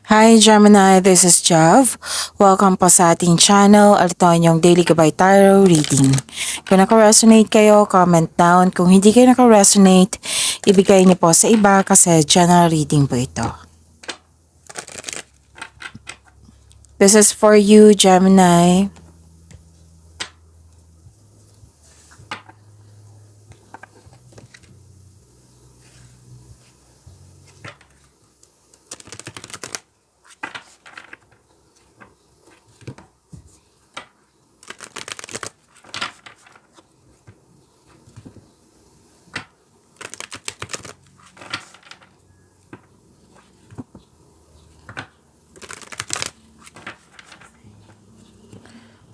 Hi Gemini, this is Jav. Welcome po sa ating channel at ito ang inyong Daily Gabay Tarot Reading. Kung naka-resonate kayo, comment down. Kung hindi kayo naka-resonate, ibigay niyo po sa iba kasi general reading po ito. This is for you, Gemini.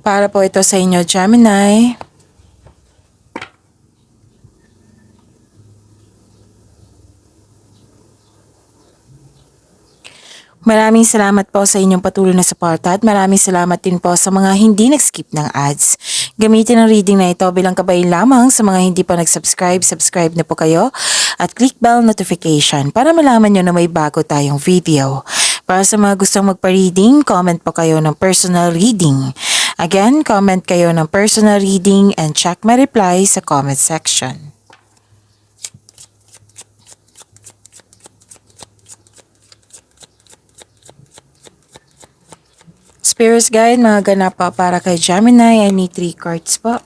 Para po ito sa inyo, Gemini. Maraming salamat po sa inyong patuloy na suporta at maraming salamat din po sa mga hindi nag-skip ng ads. Gamitin ang reading na ito bilang gabay lamang sa mga hindi pa nag-subscribe. Subscribe na po kayo at click bell notification para malaman nyo na may bago tayong video. Para sa mga gustong magpa-reading, comment po kayo ng personal reading. Again, comment kayo ng personal reading and check my reply sa comment section. Spirits Guide, mga ganap po para kay Gemini. I need 3 cards po.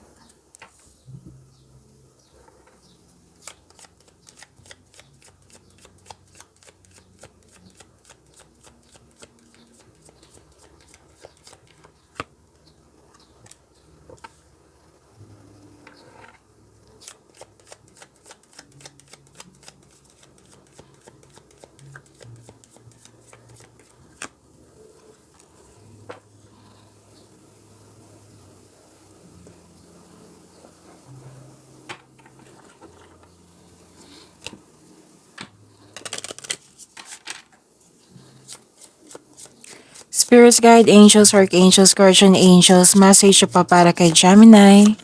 Spirits Guide, Angels, Archangels, Guardian Angels, message pa para kay Gemini.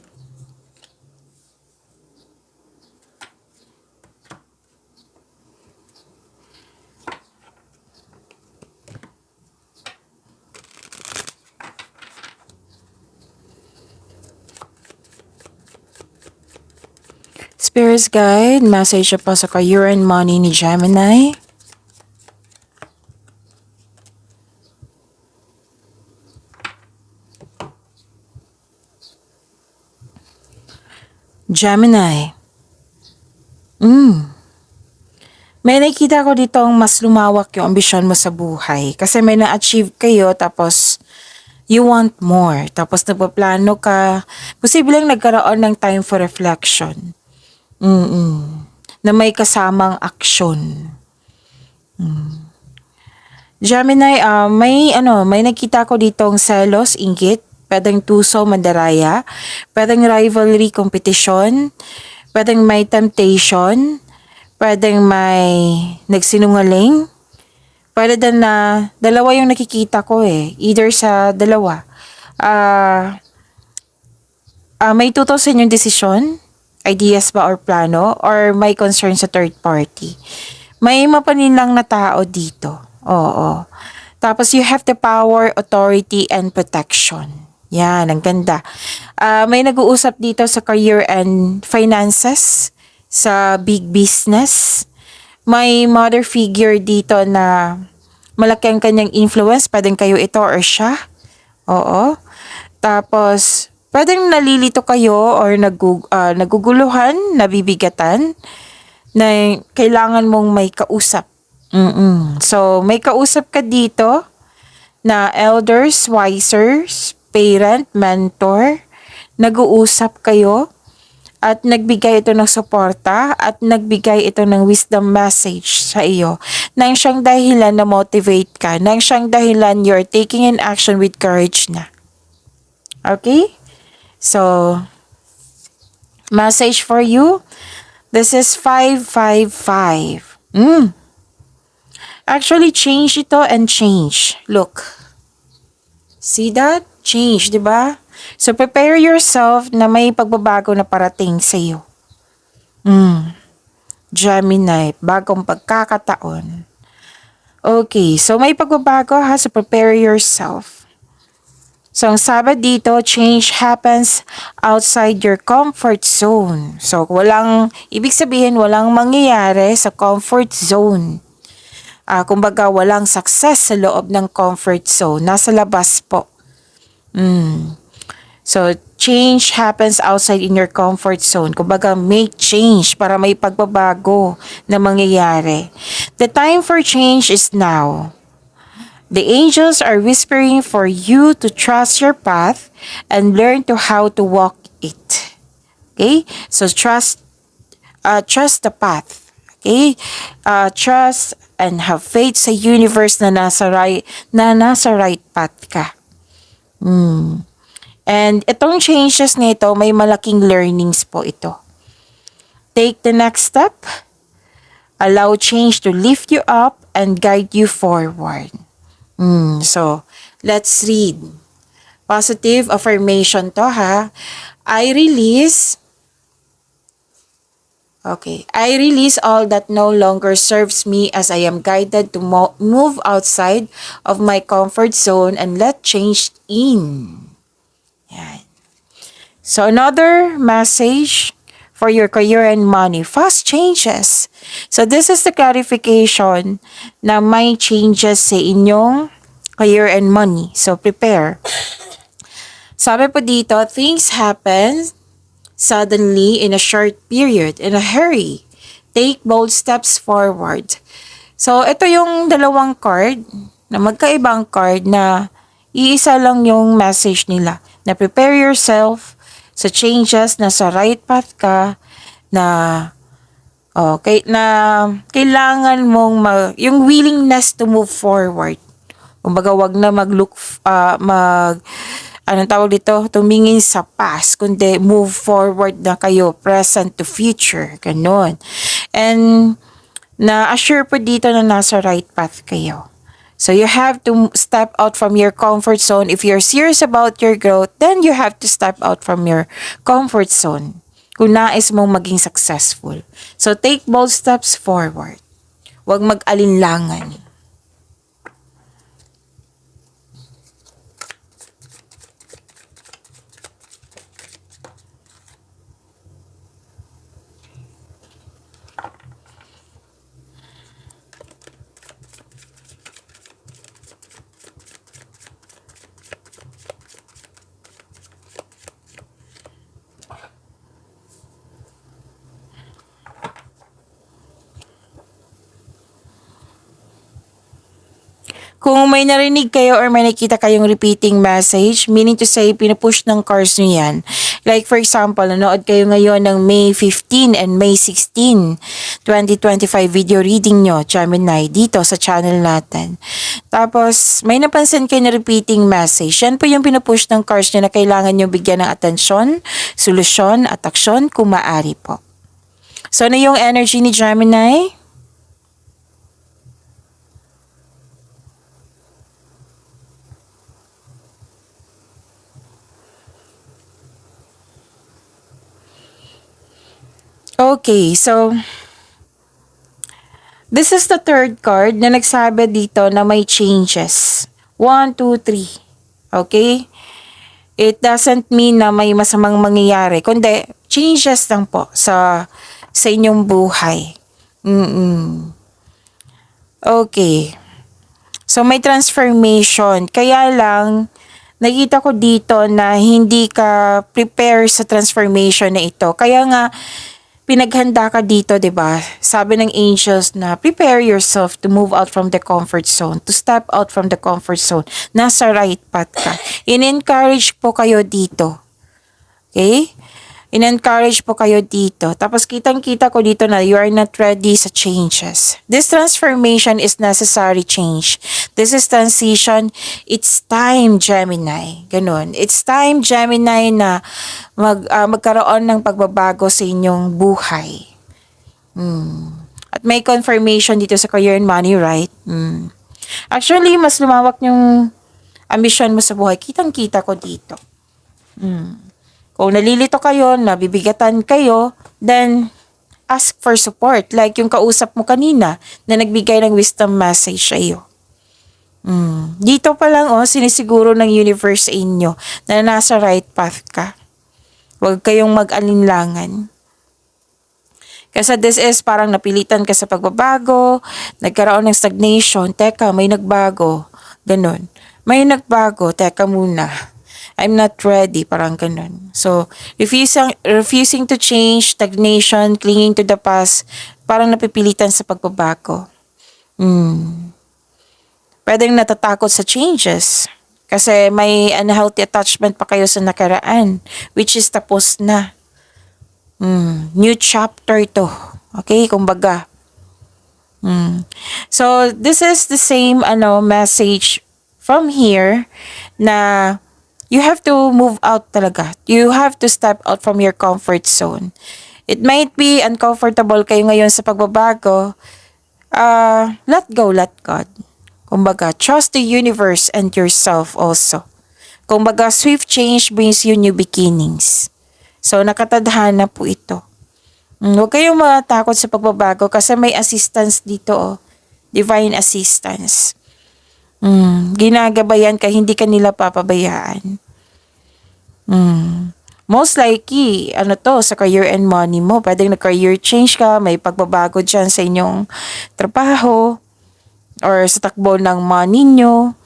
Spirits Guide, message pa sa career and money ni Gemini. Gemini. May nakikita ko dito ang mas lumawak yung ambisyon mo sa buhay. Kasi may na-achieve kayo tapos you want more. Tapos nagpaplano ka. Posibleng nagkaroon ng time for reflection. Na may kasamang aksyon. Gemini, may nakita ko ditong selos, inggit, pwedeng tuso, mandaraya, pwedeng rivalry, competition, pwedeng may temptation, pwedeng may nagsinungaling, pwede din na dalawa yung nakikita ko either sa dalawa. May tuto sa inyong desisyon, ideas ba or plano, or may concern sa third party. May mapaninlang na tao dito. Oo. Tapos you have the power, authority, and protection. Yan, ang ganda. May nag-uusap dito sa career and finances, sa big business. May mother figure dito na malaki ang kanyang influence. Pwedeng kayo ito or siya. Oo. Tapos, pwedeng nalilito kayo or naguguluhan, nabibigatan, na kailangan mong may kausap. So, may kausap ka dito na elders, wisers, parent, mentor, nag-uusap kayo at nagbigay ito ng suporta at nagbigay ito ng wisdom message sa iyo nang siyang dahilan na motivate ka, nang siyang dahilan you're taking an action with courage na. Okay? So, message for you. This is 555. Actually, change ito and change. Look. See that? Change, di ba? So, prepare yourself na may pagbabago na parating sa iyo. Gemini, bagong pagkakataon. Okay, so may pagbabago ha, so prepare yourself. So, ang sabi dito, change happens outside your comfort zone. So, ibig sabihin, walang mangyayari sa comfort zone. Kumbaga, walang success sa loob ng comfort zone. Nasa labas po. So, change happens outside in your comfort zone. Kumbaga, make change para may pagbabago na mangyayari. The time for change is now. The angels are whispering for you to trust your path and learn to how to walk it. Okay? So trust the path. Okay? Trust and have faith sa universe na nasa right path ka. And itong changes nito, may malaking learnings po ito. Take the next step. Allow change to lift you up and guide you forward. So, let's read. Positive affirmation to ha. I release all that no longer serves me as I am guided to move outside of my comfort zone and let change in. Yan. So, another message for your career and money. Fast changes. So, this is the clarification na may changes sa inyong career and money. So, prepare. Sabi po dito, things happen suddenly in a short period, in a hurry. Take bold steps forward. So, ito yung dalawang card na magkaibang card na iisa lang yung message nila. Na prepare yourself sa changes, na sa right path ka, na kailangan mong yung willingness to move forward. Kumbaga, wag na tumingin sa past, kundi move forward na kayo, present to future, ganun. And na-assure po dito na nasa right path kayo. So you have to step out from your comfort zone. If you're serious about your growth, then you have to step out from your comfort zone kung nais mong maging successful. So take bold steps forward. Huwag mag-alinlangan. Kung may narinig kayo or may nakita kayong repeating message, meaning to say, pinupush ng cards nyo yan. Like for example, nanood kayo ngayon ng May 15 and May 16, 2025 video reading nyo, Gemini, dito sa channel natin. Tapos, may napansin kayo na repeating message. Yan po yung pinupush ng cards nyo na kailangan nyo bigyan ng atensyon, solusyon, at aksyon kung maaari po. So, ano yung energy ni Gemini? Okay, so this is the third card na nagsabi dito na may changes. 1, 2, 3. Okay? It doesn't mean na may masamang mangyayari, kundi changes lang po sa inyong buhay. Okay. So may transformation. Kaya lang, nakita ko dito na hindi ka prepare sa transformation na ito. Kaya nga, pinaghanda ka dito, 'di ba? Sabi ng angels na prepare yourself to move out from the comfort zone, to step out from the comfort zone. Nasa right path ka. In-encourage po kayo dito. Okay? In-encourage po kayo dito. Tapos kitang-kita ko dito na you are not ready sa changes. This transformation is necessary change. This is transition. It's time, Gemini. Ganun. It's time, Gemini, na magkaroon ng pagbabago sa inyong buhay. At may confirmation dito sa career and money, right? Actually, mas lumawak yung ambisyon mo sa buhay. Kitang-kita ko dito. Kung nalilito kayo, nabibigatan kayo, then ask for support. Like yung kausap mo kanina na nagbigay ng wisdom message sa iyo. Dito pa lang sinisiguro ng universe sa inyo na nasa right path ka. Huwag kayong mag-alinlangan. Kasi this is parang napilitan ka sa pagbabago, nagkaroon ng stagnation, teka, may nagbago, ganun. May nagbago, teka muna. I'm not ready, parang ganun. So, refusing to change, stagnation, clinging to the past, parang napipilitan sa pagbabago. Pwedeng natatakot sa changes. Kasi may unhealthy attachment pa kayo sa nakaraan, which is tapos na. New chapter to. Okay, kumbaga. So, this is the same message from here na you have to move out talaga. You have to step out from your comfort zone. It might be uncomfortable kayo ngayon sa pagbabago. Let go, let God. Kumbaga, trust the universe and yourself also. Kumbaga, swift change brings you new beginnings. So, nakatadhana po ito. Huwag kayong matakot sa pagbabago kasi may assistance dito. Divine assistance. Ginagabayan ka, hindi ka nila papabayaan. Most likely, sa career and money mo. Pwedeng na-career change ka, may pagbabago dyan sa inyong trabaho or sa takbo ng money nyo.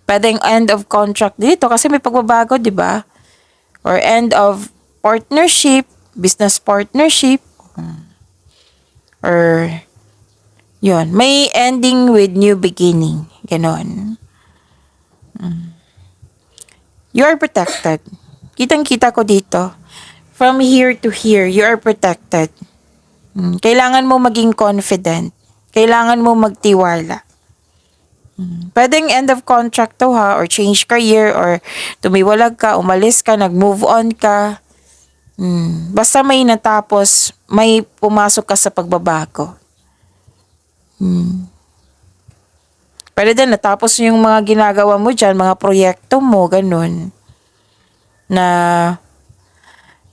Pwedeng end of contract dito kasi may pagbabago, di ba? Or end of partnership, business partnership. Or, yun. May ending with new beginning. Ganon. You are protected. Kitang-kita ko dito. From here to here, you are protected. Kailangan mo maging confident. Kailangan mo magtiwala. Pwedeng end of contract to or change career or tumiwalag ka, umalis ka, nag-move on ka. Basta may natapos, may pumasok ka sa pagbabago. Pwede din natapos yung mga ginagawa mo dyan, mga proyekto mo, ganun. Na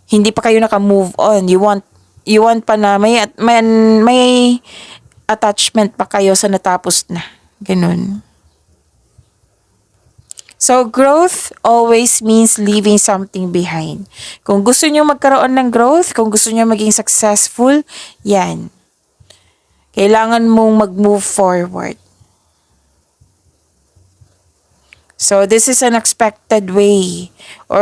hindi pa kayo naka-move on. You want pa na may attachment pa kayo sa natapos na. Ganun. So, growth always means leaving something behind. Kung gusto nyo magkaroon ng growth, kung gusto nyo maging successful, yan. Kailangan mong mag-move forward. So, this is an unexpected way. Or,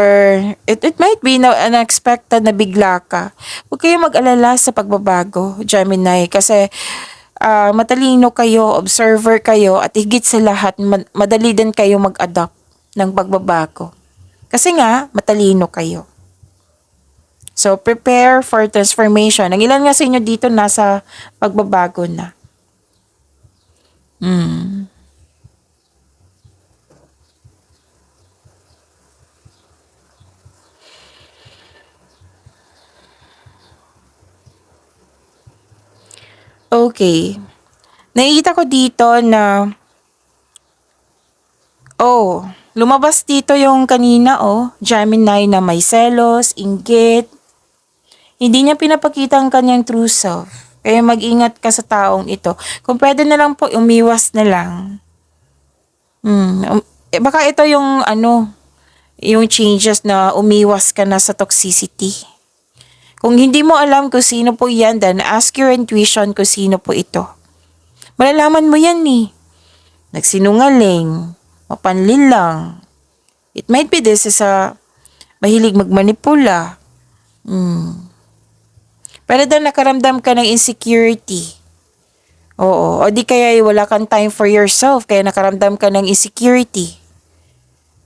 it might be unexpected na bigla ka. Huwag kayong mag-alala sa pagbabago, Gemini. Kasi, matalino kayo, observer kayo, at higit sa lahat, madali din kayo mag-adapt ng pagbabago. Kasi nga, matalino kayo. So, prepare for transformation. Ang ilan nga sa inyo dito nasa pagbabago na. Okay. Nakikita ko dito na lumabas dito yung kanina Gemini na may selos, inggit. Hindi niya pinapakita ang kanyang true self. Kaya mag-ingat ka sa taong ito. Kung pwede na lang po, umiwas na lang. Baka ito yung yung changes na umiwas ka na sa toxicity. Kung hindi mo alam kung sino po yan, then ask your intuition kung sino po ito. Malalaman mo yan Nagsinungaling, mapanlin lang. It might be this is mahilig magmanipula. Pero dahil nakaramdam ka ng insecurity. O di kaya wala kang time for yourself, kaya nakaramdam ka ng insecurity.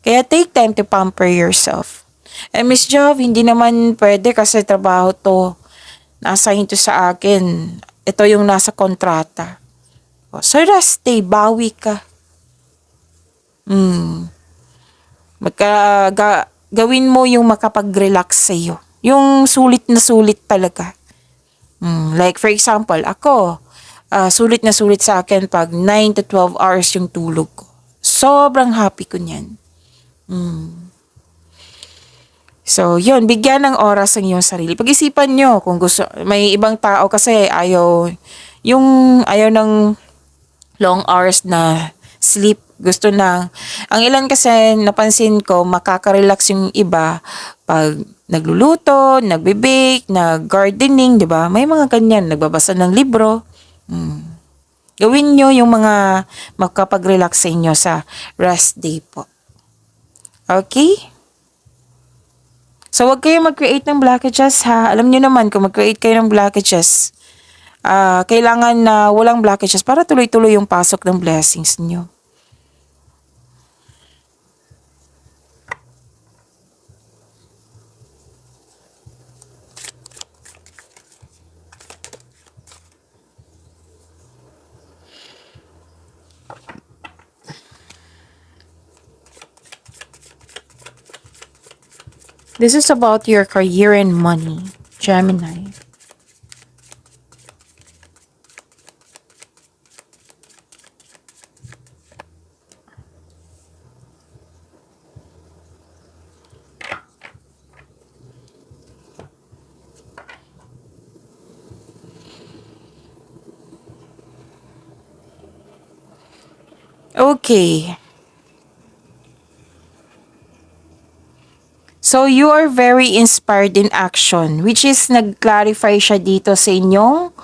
Kaya take time to pamper yourself. Miss Jov, hindi naman pwede kasi trabaho to. Na-assign to sa akin. Ito yung nasa kontrata. So rest day, bawi ka. Gawin mo yung makapag-relax sa'yo. Yung sulit na sulit talaga. Like for example, ako, sulit na sulit sa akin pag 9 to 12 hours yung tulog ko. Sobrang happy ko niyan. So, yun, bigyan ng oras ang iyong sarili. Pag-isipan nyo kung gusto, may ibang tao kasi ayaw ng long hours na sleep. Gusto ang ilan kasi napansin ko, makaka-relax yung iba pag nagluluto, nagbe-bake, nag-gardening, di ba? May mga ganyan, nagbabasa ng libro. Gawin nyo yung mga makapag-relax sa inyo sa rest day po. Okay? So, wag kayo mag-create ng blockages ha. Alam nyo naman, kung mag-create kayo ng blockages, kailangan na walang blockages para tuloy-tuloy yung pasok ng blessings nyo. This is about your career and money, Gemini. Okay. So, you are very inspired in action, which is nag-clarify siya dito sa inyong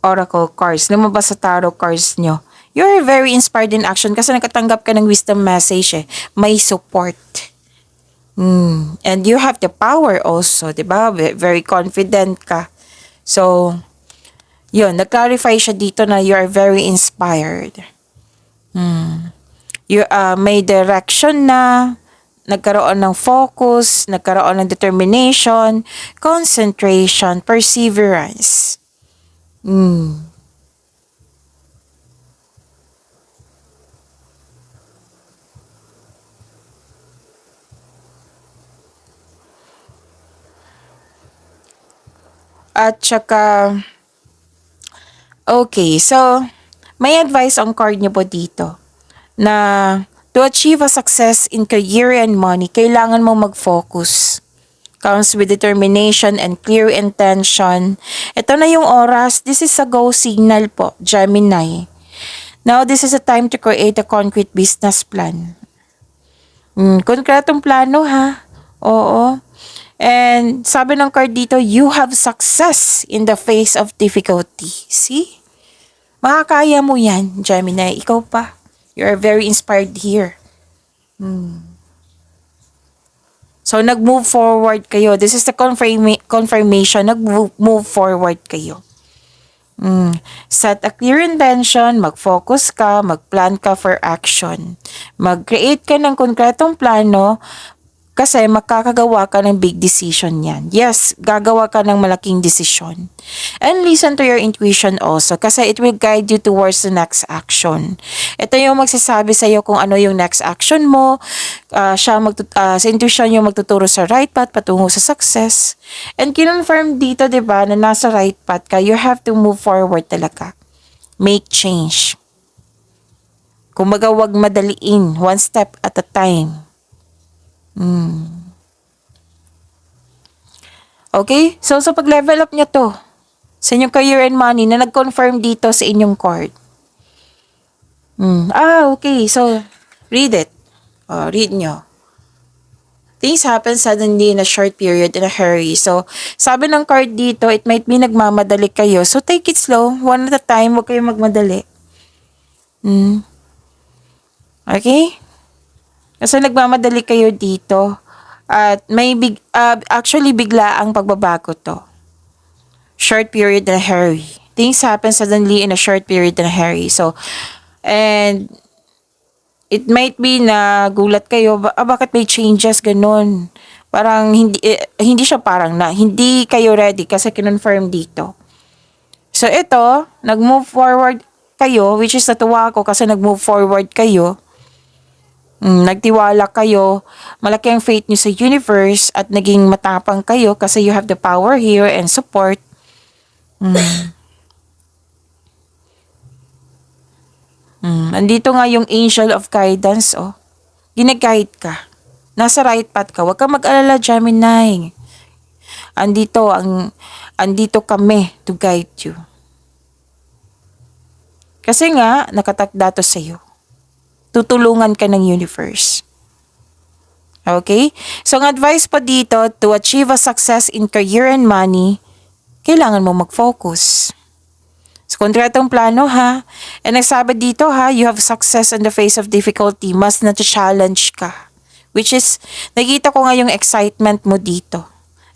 oracle cards. Lumabas sa tarot cards nyo. You are very inspired in action kasi nakatanggap ka ng wisdom message eh. May support. And you have the power also, di ba? Very confident ka. So, yun, nag-clarify siya dito na you are very inspired. May direction na, nagkaroon ng focus, nagkaroon ng determination, concentration, perseverance. At saka, okay, so, may advice ang card niyo po dito na to achieve a success in career and money, kailangan mo mag-focus. Comes with determination and clear intention. Ito na yung oras. This is a go signal po, Gemini. Now, this is a time to create a concrete business plan. Konkretong plano ha. Oo. And sabi ng card dito, you have success in the face of difficulty. See? Makakaya mo yan, Gemini. Ikaw pa. You are very inspired here. So, nag-move forward kayo. This is the confirmation. Nag-move forward kayo. Set a clear intention, mag-focus ka, mag-plan ka for action. Mag-create ka ng konkretong plano kasi makakagawa ka ng big decision yan. Yes, gagawa ka ng malaking decision. And listen to your intuition also kasi it will guide you towards the next action. Ito yung magsasabi sa iyo kung ano yung next action mo. Sa intuition yung magtuturo sa right path patungo sa success. And kinonfirm dito, di ba, na nasa right path ka, you have to move forward talaga. Make change. Kumbaga, wag madaliin. One step at a time. Okay? So, pag-level up niya to, sa inyong career and money, na nag-confirm dito sa inyong card. Okay. So, read it. Read nyo. Things happen suddenly in a short period, in a hurry. So, sabi ng card dito, it might be nagmamadali kayo. So, take it slow. One at a time. Huwag kayong magmadali. Okay? Kasi nagmamadali kayo dito. At may actually bigla ang pagbabago to. Short period and hurry. Things happen suddenly in a short period and hurry. So, and it might be na gulat kayo, bakit may changes, ganun. Parang hindi siya parang hindi kayo ready kasi kinonfirm dito. So, ito, nag-move forward kayo, which is natuwa ako kasi nag-move forward kayo. Nagtiwala kayo, malaki ang faith nyo sa universe at naging matapang kayo kasi you have the power here and support. Andito nga yung angel of guidance, Gina-guide ka. Nasa right path ka. Huwag kang mag-alala, Gemini. Andito kami to guide you. Kasi nga, nakatakda to sa'yo. Tutulungan ka ng universe. Okay? So, ang advice po dito, to achieve a success in career and money, kailangan mo mag-focus. So, kontratong plano ha. And nagsabi dito ha, you have success in the face of difficulty. Mas na-challenge ka. Which is, nakita ko nga yung excitement mo dito.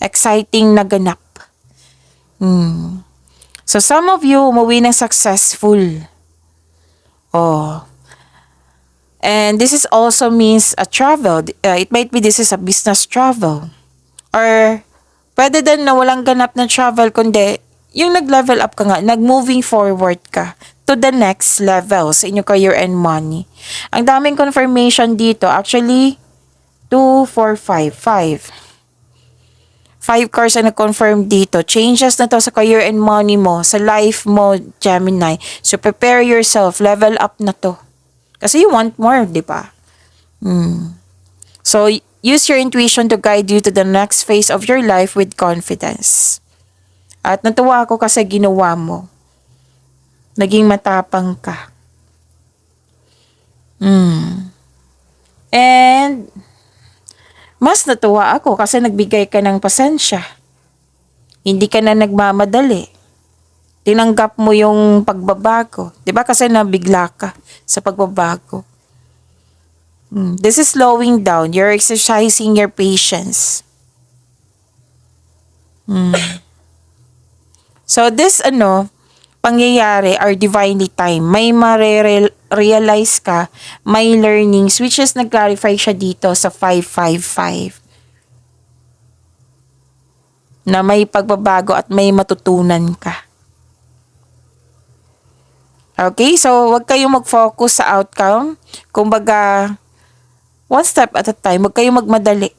Exciting na ganap. So, some of you, umuwi ng successful. Oh. And this is also means a travel. It might be this is a business travel. Or, pwede din na walang ganap na travel, kundi, yung nag-level up ka nga, nag-moving forward ka to the next level sa inyong career and money. Ang daming confirmation dito. Actually, 2, 4, 5. 5 cards na nag-confirm dito. Changes na to sa career and money mo, sa life mo, Gemini. So, prepare yourself. Level up na to. Kasi you want more, di ba? So, use your intuition to guide you to the next phase of your life with confidence. At natuwa ako kasi ginawa mo. Naging matapang ka. And, mas natuwa ako kasi nagbigay ka ng pasensya. Hindi ka na nagmamadali. Tinanggap mo yung pagbabago. Diba kasi nabigla ka sa pagbabago. This is slowing down. You're exercising your patience. So this pangyayari are divinely time. May realize ka, may learnings, which is nag-clarify siya dito sa 555. Na may pagbabago at may matutunan ka. Okay, so wag kayong mag-focus sa outcome. Kumbaga, one step at a time, wag kayong magmadali.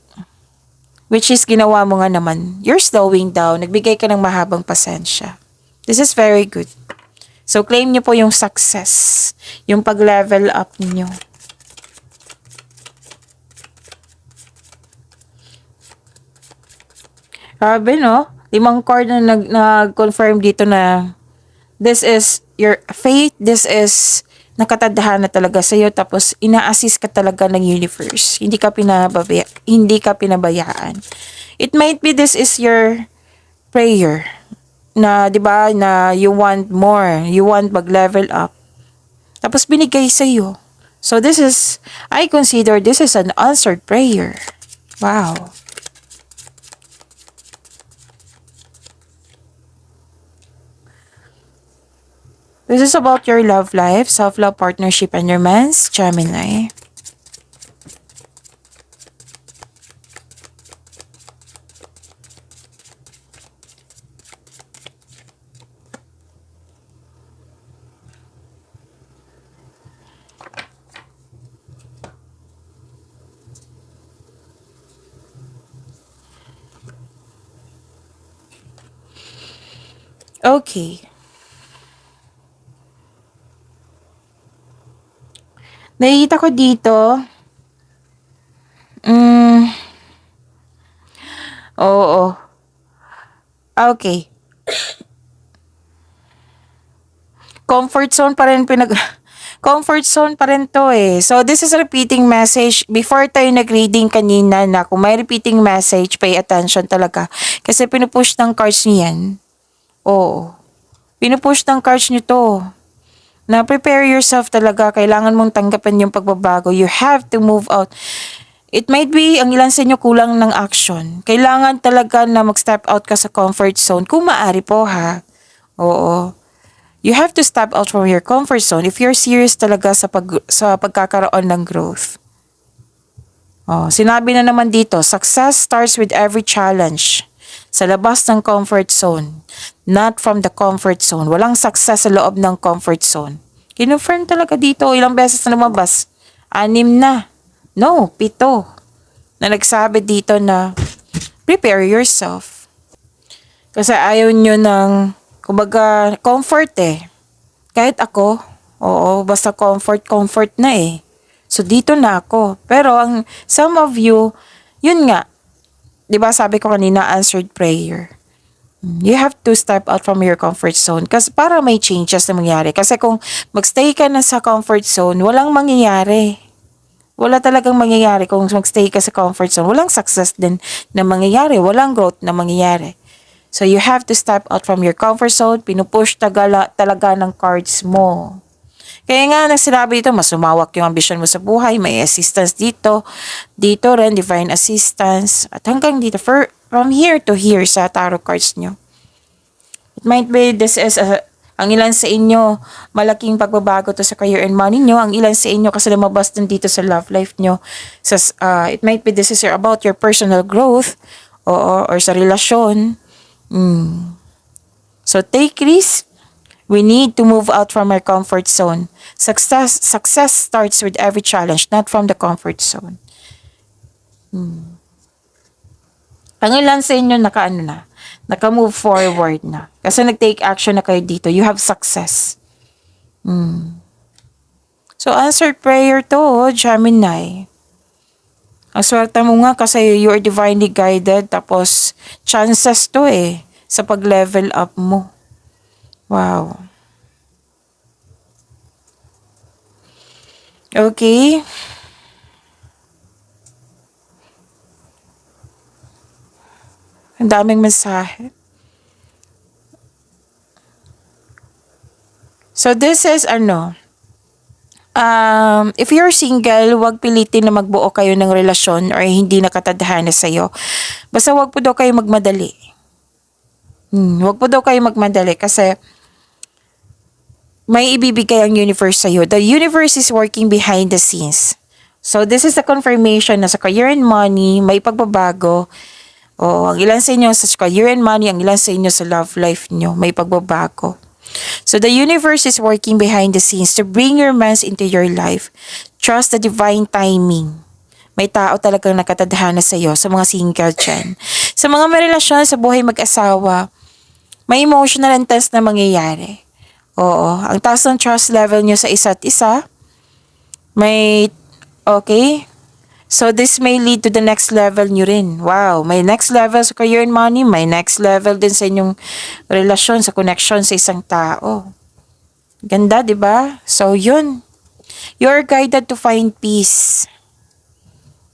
Which is ginawa mo nga naman. You're slowing down. Nagbigay ka ng mahabang pasensya. This is very good. So, claim nyo po yung success. Yung pag-level up nyo. Grabe, no? 5 card na nag-confirm dito na this is your faith, this is nakatadhana talaga sa'yo, tapos ina-assist ka talaga ng universe. Hindi ka pinabayaan. It might be this is your prayer na, 'di ba, na you want more, you want mag-level up. Tapos binigay sa'yo. So I consider this is an answered prayer. Wow. This is about your love life, self-love, partnership, and romance, Gemini. Okay. Nakikita ko dito, oo. Okay. Comfort zone pa rin comfort zone pa rin to eh. So, this is a repeating message. Before tayo nag-reading kanina na kung may repeating message, pay attention talaga. Kasi pinupush ng cards niyan. Oo. Pinupush ng cards nyo to. Na prepare yourself talaga. Kailangan mong tanggapin yung pagbabago. You have to move out. It might be, ang ilan sa inyo kulang ng action. Kailangan talaga na mag-step out ka sa comfort zone. Kung maaari po ha. Oo. You have to step out from your comfort zone if you're serious talaga sa pagkakaroon ng growth. Oh, sinabi na naman dito, success starts with every challenge. Sa labas ng comfort zone, not from the comfort zone. Walang success sa loob ng comfort zone. Kinufirm talaga dito, ilang beses na lumabas. 6 na. No, 7. Na nagsabi dito na prepare yourself. Kasi ayaw nyo ng, kumbaga, comfort eh. Kahit ako, oo, basta comfort na eh. So, dito na ako. Pero, some of you, yun nga, di ba sabi ko kanina, answered prayer. You have to step out from your comfort zone kasi para may changes na mangyari. Kasi kung magstay ka na sa comfort zone, walang mangyayari. Wala talagang mangyayari kung magstay ka sa comfort zone. Walang success din na mangyayari. Walang growth na mangyayari. So, you have to step out from your comfort zone. Pinupush talaga ng cards mo. Kaya nga, nang sinabi dito, mas lumawak yung ambisyon mo sa buhay. May assistance dito. Dito rin, divine assistance. At hanggang dito, from here to here sa tarot cards nyo. It might be this is ang ilan sa inyo, malaking pagbabago to sa career and money nyo. Ang ilan sa inyo kasi lumabas din dito sa love life nyo. It might be this is about your personal growth or sa relasyon. So take risk. We need to move out from our comfort zone. Success starts with every challenge, not from the comfort zone. Ang ilan sa inyo naka-move forward na. Kasi nag-take action na kayo dito. You have success. So, answered prayer to, Gemini. Ang swerte mo nga kasi you are divinely guided. Tapos, chances to sa pag-level up mo. Wow. Okay. Ang daming mensahe. So, this is if you're single, wag pilitin na magbuo kayo ng relasyon or hindi nakatadhana sa'yo. Basta wag po daw kayo magmadali. Wag po daw kayo magmadali kasi may ibibigay ang universe sa'yo. The universe is working behind the scenes. So, this is a confirmation na sa career and money, may pagbabago. Ang ilan sa inyo sa career and money, ang ilan sa inyo sa love life nyo, may pagbabago. So, the universe is working behind the scenes to bring your romance into your life. Trust the divine timing. May tao talagang nakatadhana sa iyo, sa mga single dyan. Sa mga may relasyon sa buhay mag-asawa, may emotional and tense na mangyayari. Ang taas ng trust level nyo sa isa't isa. Okay? So, this may lead to the next level nyo rin. Wow, may next level sa career and money, may next level din sa inyong relasyon, sa connection sa isang tao. Ganda, di ba? So, yun. You're guided to find peace.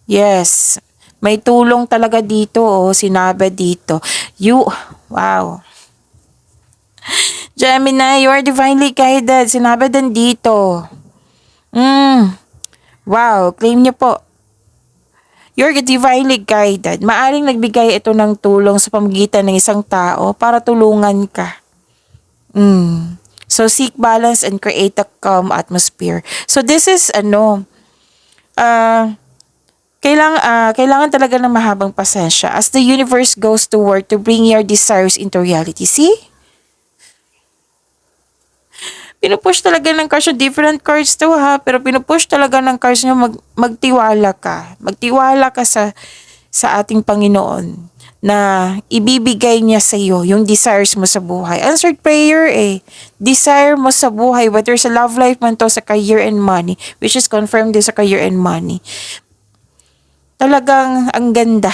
Yes. May tulong talaga dito, sinabi dito. Wow. Gemini, you are divinely guided. Sinabi din dito. Wow, claim niyo po. You're divinely guided. Maaring nagbigay ito ng tulong sa pamamagitan ng isang tao para tulungan ka. So, seek balance and create a calm atmosphere. So, this is kailangan talaga ng mahabang pasensya as the universe goes to work to bring your desires into reality. See? Pinupush talaga ng cards yung different cards to pero pinupush talaga ng cards nyo magtiwala ka. Magtiwala ka sa ating Panginoon na ibibigay niya sa iyo yung desires mo sa buhay. Answered prayer Desire mo sa buhay, whether sa love life man to, sa career and money, which is confirmed din sa career and money. Talagang ang ganda.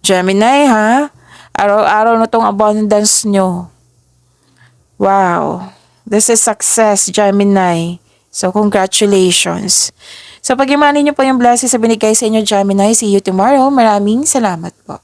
Gemini araw-araw na tong abundance nyo. Wow. This is success, Gemini. So, congratulations. So, pag-imanin niyo po yung blessings sa binigay sa inyo, Gemini. See you tomorrow. Maraming salamat po.